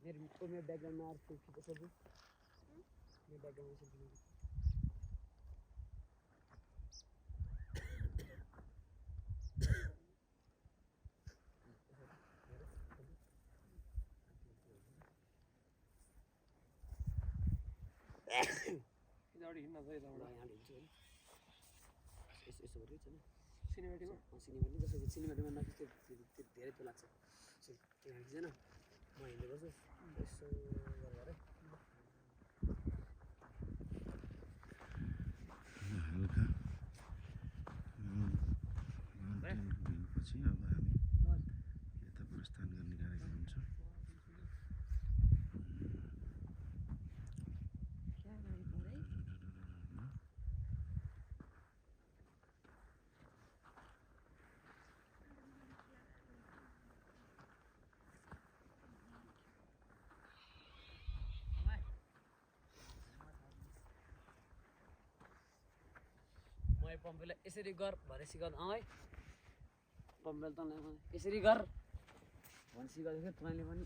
मेरो ब्याकग्राउन्डमा आएर खिच्छ सबै मेरो ब्याकग्राउन्डमा सबै इधर हिँड्न गयो त यहाँ हिँड्छु है यसो गरेर छ नि सिनेमेटिकमा सिनेमेटिक जस्तो सिनेमेटिकमा नखिच्छ त्यो धेरै त्यो लाग्छ त्यहाँ खिचेन म हिँड्दै गर्छु यसो गरेर हल्का पछि अब हामी यता प्रस्थान गर्ने कार्यक्रम हुन्छ मैले पम्पेलाई यसरी गर भनेर सिकाउँदा है पम्पेल त यसरी गर भनेर सिकाउँदाखेरि तपाईँले पनि